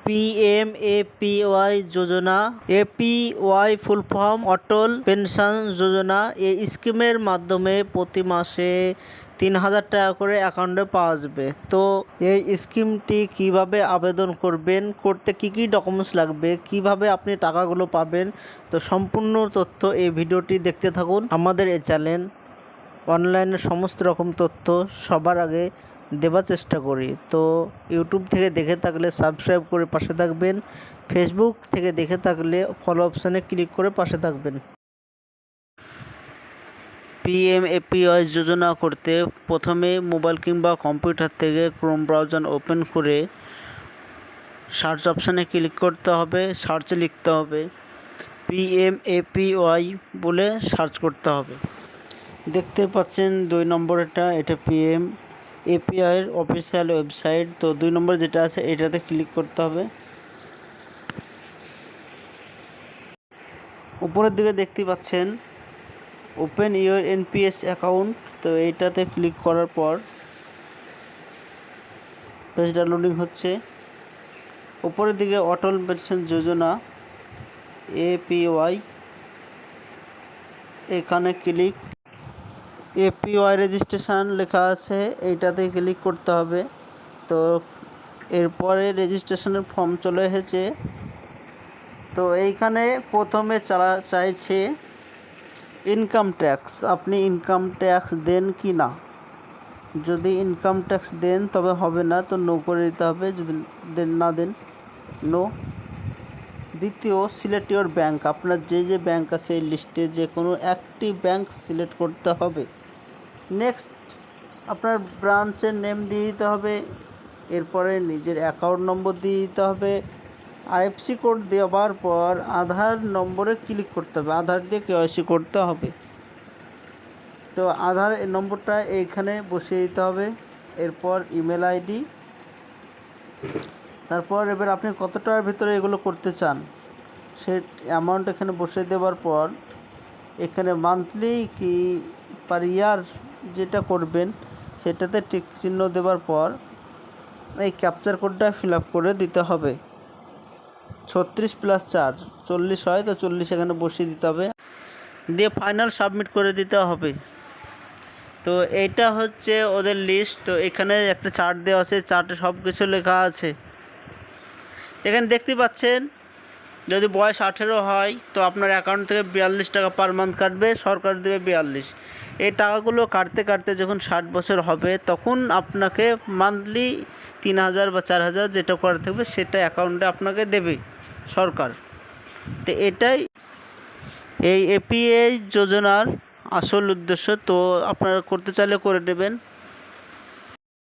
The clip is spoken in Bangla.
PMAPY যোজনা। APY ফুল ফর্ম অটল পেনশন যোজনা। এই স্কিমের মাধ্যমে প্রতি মাসে 3000 টাকা করে অ্যাকাউন্টে পাওয়া যাবে। তো এই স্কিমটি কিভাবে আবেদন করবেন, করতে কি কি ডকুমেন্টস লাগবে, কিভাবে আপনি টাকাগুলো পাবেন, তো সম্পূর্ণ তথ্য এই ভিডিওটি দেখতে থাকুন। আমাদের এই চ্যানেল অনলাইনে সমস্ত রকম তথ্য সবার আগে দেওয়ার চেষ্টা করি। তো ইউটিউব থেকে দেখে থাকলে সাবস্ক্রাইব করে পাশে থাকবেন, ফেসবুক থেকে দেখে থাকলে ফলো অপশানে ক্লিক করে পাশে থাকবেন। PMAPY যোজনা করতে প্রথমে মোবাইল কিংবা কম্পিউটার থেকে ক্রোম ব্রাউজার ওপেন করে সার্চ অপশানে ক্লিক করতে হবে। সার্চে লিখতে হবে PMAPY বলে সার্চ করতে হবে। দেখতে পাচ্ছেন 2 নম্বরটা, এটা PMAPY এর অফিসিয়াল ওয়েবসাইট। তো 2 নম্বর যেটা আছে এটাতে ক্লিক করতে হবে। উপরের দিকে দেখতে পাচ্ছেন ওপেন ইওর NPS অ্যাকাউন্ট। তো এইটাতে ক্লিক করার পর পেজটা লোডিং হচ্ছে। উপরের দিকে অটল পেনশন যোজনা APY, এখানে ক্লিক। APY রেজিস্ট্রেশন লেখা আছে, এইটাতে ক্লিক করতে হবে। তো এরপরে রেজিস্ট্রেশনের ফর্ম চলে এসেছে। তো এইখানে প্রথমে চাইছে ইনকাম ট্যাক্স, আপনি ইনকাম ট্যাক্স দেন কি না। যদি ইনকাম ট্যাক্স দেন তবে হবে না, তো নো করে দিতে হবে। যদি না দেন নো। দ্বিতীয়, সিলেক্ট ইওর ব্যাঙ্ক, আপনার যে ব্যাঙ্ক আছে এই লিস্টে যে কোনো একটি ব্যাঙ্ক সিলেক্ট করতে হবে। নেক্সট, আপনার ব্রাঞ্চের নেম দিয়ে দিতে হবে। এরপরে নিজের অ্যাকাউন্ট নম্বর দিয়ে দিতে হবে। IFSC কোড দেওয়ার পর আধার নম্বরে ক্লিক করতে হবে, আধার দিয়ে KYC করতে হবে। তো আধার নম্বরটা এইখানে বসিয়ে দিতে হবে। এরপর ইমেল ID, তারপর এবার আপনি কত টাকার ভিতরে এগুলো করতে চান সে অ্যামাউন্ট এখানে বসিয়ে দেওয়ার পর এখানে মান্থলি কি পার ইয়ার যেটা করবেন সেটাতে টিক চিহ্ন দেওয়ার পর এই ক্যাপচার কোডটা ফিল আপ করে দিতে হবে। 36 + 4 40 হয়, তো 40 এখানে বসিয়ে দিতে হবে, দিয়ে ফাইনাল সাবমিট করে দিতে হবে। তো এইটা হচ্ছে ওদের লিস্ট। তো এখানে একটা চার্ট দেওয়া আছে, চার্টে সব কিছু লেখা আছে। এখানে দেখতে পাচ্ছেন যদি বয়স 18 হয় তো আপনার অ্যাকাউন্ট থেকে 42 টাকা পার মান্থ কাটবে, সরকার দেবে 42। এই টাকাগুলো কাটতে কাটতে যখন 60 বছর হবে তখন আপনাকে মান্থলি 3000 বা 4000 যেটা করা থাকবে সেটা অ্যাকাউন্টে আপনাকে দেবে সরকার। তো এটাই এই APY যোজনার আসল উদ্দেশ্য। তো আপনারা করতে চাইলে করে নেবেন।